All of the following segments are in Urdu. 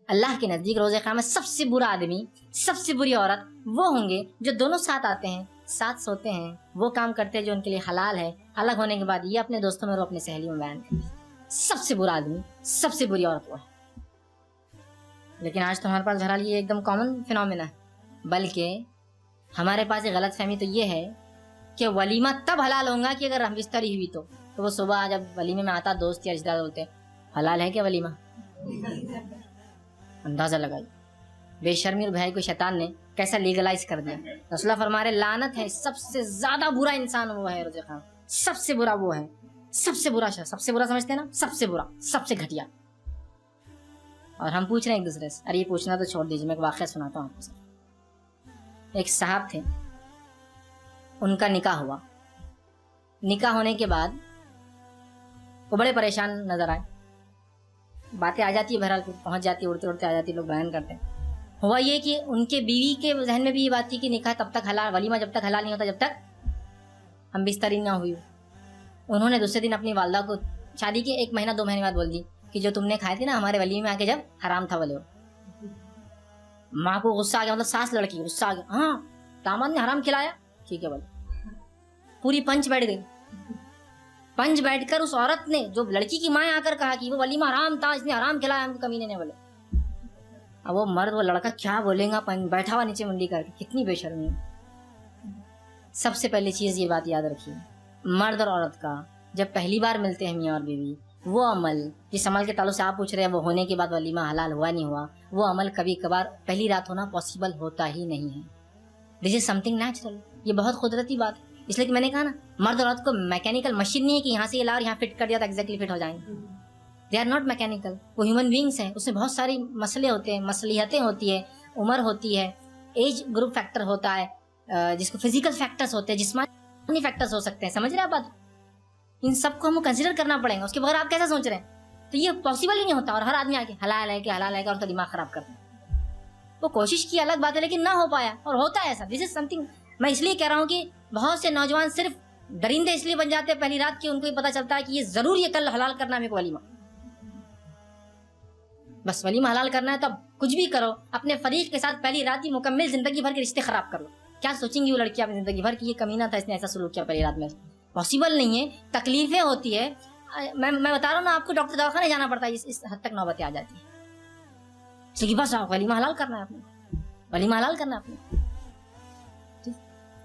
اللہ کے نزدیک روز قیامت سب سے برا آدمی، سب سے بری عورت وہ ہوں گے جو دونوں ساتھ آتے ہیں، ساتھ سوتے ہیں، وہ کام کرتے ہیں جو ان کے لیے حلال ہے، الگ ہونے کے بعد یہ اپنے دوستوں میں اور اپنی سہیلیوں میں بیان کرتے ہیں۔ سب سے برا آدمی، سب سے بری عورت وہ ہے۔ لیکن آج تو ہمارے پاس بہرحال یہ ایک دم کامن فینومینا ہے، بلکہ ہمارے پاس ایک غلط فہمی تو یہ ہے کہ ولیمہ تب حلال ہوگا کہ اگر ہم بستری ہوئی تو وہ صبح جب ولیمے میں آتا دوست یا رشتہ دار بولتے حلال ہے کیا ولیمہ؟ اندازہ لگائی بے شرمی اور بھائی کو شیطان نے کیسا لیگلائز کر دیا۔ رسول اللہ فرما رہے لعنت ہے، سب سے زیادہ برا انسان وہ ہے روز قیامت، سب سے برا وہ ہے، سب سے برا شخص، سب سے برا سمجھتے ہیں نا، سب سے برا، سب سے گھٹیا۔ اور ہم پوچھ رہے ہیں ایک دوسرے سے، ارے یہ پوچھنا تو چھوڑ دیجیے، میں ایک واقعہ سناتا ہوں آپ کو۔ ایک صاحب تھے، ان کا نکاح ہوا، نکاح ہونے کے بعد وہ بڑے پریشان نظر آئے، باتیں آ جاتی ہے بہرحال پہنچ جاتی ہے، اڑتے اڑتے آ جاتی ہے، لوگ بیان کرتے ہیں۔ ہوا یہ کہ ان کے بیوی کے ذہن میں بھی یہ بات تھی کہ نکاح تب تک حلال، ولیمہ جب تک حلال نہیں ہوتا جب تک ہم بستری نہ ہوئی۔ انہوں نے دوسرے دن اپنی والدہ کو شادی کے 1 مہینہ 2 مہینے بعد بول دی کہ جو تم نے کھائے تھے نا ہمارے ولیمے میں آ کے جب حرام تھا بولے۔ ماں کو غصہ آ گیا، مطلب ساس لڑکی غصہ آ گیا، ہاں داماد نے حرام کھلایا، ٹھیک ہے بولے۔ پوری پنچ بیٹھ گئی، پنچ بیٹھ کر اس عورت نے جو لڑکی کی ماں آ کر کہا کہ وہ ولیمہ حرام تھا، اس نے حرام کھلایا، ہم کمینے نے بولے۔ اب وہ مرد وہ لڑکا کیا بولے گا، بیٹھا ہوا نیچے منڈی کر کے، کتنی بے شرمی ہے۔ سب سے پہلی چیز یہ بات یاد رکھیے، مرد اور عورت کا جب پہلی بار ملتے ہیں میاں اور بیوی، وہ عمل جس عمل کے تعلق سے آپ پوچھ رہے ہیں وہ ہونے کے بعد ولیمہ حلال ہوا نہیں ہوا، وہ عمل کبھی کبھار پہلی رات ہونا پاسبل ہوتا ہی نہیں ہے۔ دس از سم تھنگ نیچرل، یہ بہت قدرتی بات ہے۔ اس لیے کہ میں نے کہا نا مرد اور عورت کو میکینیکل مشین نہیں ہے کہ یہاں سے یہ لا اور یہاں فٹ کر دیا تو ایگزیکٹلی فٹ ہو جائیں گے۔ دے آر ناٹ میکینیکل، وہ ہیومن بینگس ہیں، اس میں بہت ساری مسئلے ہوتے ہیں، مصلحتیں ہوتی ہے، عمر ہوتی ہے، ایج گروپ فیکٹر ہوتا ہے، جس کو فزیکل فیکٹرز ہوتے ہیں، جسمانی فیکٹرز ہو سکتے ہیں، سمجھ رہے ہیں آپ بات؟ ان سب کو ہم کنسیڈر کرنا پڑے گا، اس کے بغیر آپ کیسا سوچ رہے ہیں؟ تو یہ پاسبل ہی نہیں ہوتا، اور ہر آدمی آ کے حلال ہے کہ حلال ہے کہ اور تو دماغ خراب کرتا ہے۔ وہ کوشش کی الگ بات ہے لیکن نہ ہو پایا، اور ہوتا ہے ایسا۔ دس از سم تھنگ، میں اس لیے کہہ رہا ہوں کہ بہت سے نوجوان صرف درندے اس لیے بن جاتے ہیں پہلی رات کی، ان کو یہ پتا چلتا ہے کہ یہ ضرور یہ کل حلال کرنا ہے میرے کو ولیمہ، بس ولیمہ حلال کرنا ہے، تو اب کچھ بھی کرو اپنے فریق کے ساتھ پہلی رات ہی مکمل زندگی بھر کے رشتے خراب کر لو۔ کیا سوچیں گی وہ لڑکی اپنی زندگی بھر کی یہ کمینہ تھا، اس نے ایسا سلوک کیا پہلی رات میں؟ پاسبل نہیں ہے، تکلیفیں ہوتی ہے۔ میں بتا رہا ہوں نا آپ کو، ڈاکٹر دواخانے جانا پڑتا ہے، اس حد تک نوبتیں آ جاتی ہے۔ کہ بس ولیمہ حلال کرنا ہے آپ نے، ولیمہ حلال کرنا ہے آپ نے۔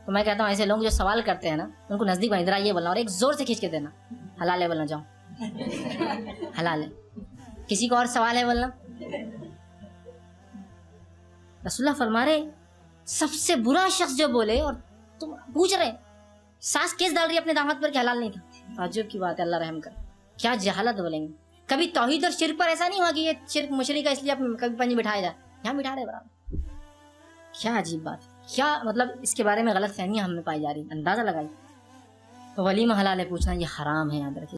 تو میں کہتا ہوں ایسے لوگ جو سوال کرتے ہیں نا ان کو نزدیک بنا، ادھر یہ بولنا اور ایک زور سے کھینچ کے دینا حلال ہے، بولنا جاؤ حلال ہے۔ کسی کو اور سوال ہے بولنا؟ رسول اللہ فرما رہے سب سے برا شخص جو بولے، اور تم پوچھ رہے ساس کیس ڈال رہی ہے اپنے داماد پر کہ حلال نہیں تھا، تعجب کی بات ہے، اللہ رحم کر، کیا جہالت بولیں گے۔ کبھی توحید اور شرک پر ایسا نہیں ہوا کہ یہ شرک مشرک ہے اس لیے کبھی پنج بٹھایا جائے، یہاں بٹھا رہے برابر۔ کیا عجیب بات، کیا مطلب اس کے بارے میں غلط فہمیاں ہم میں پائی جا رہی، اندازہ لگائی۔ تو ولیمہ حلال ہے پوچھنا یہ حرام ہے، یاد رکھیے۔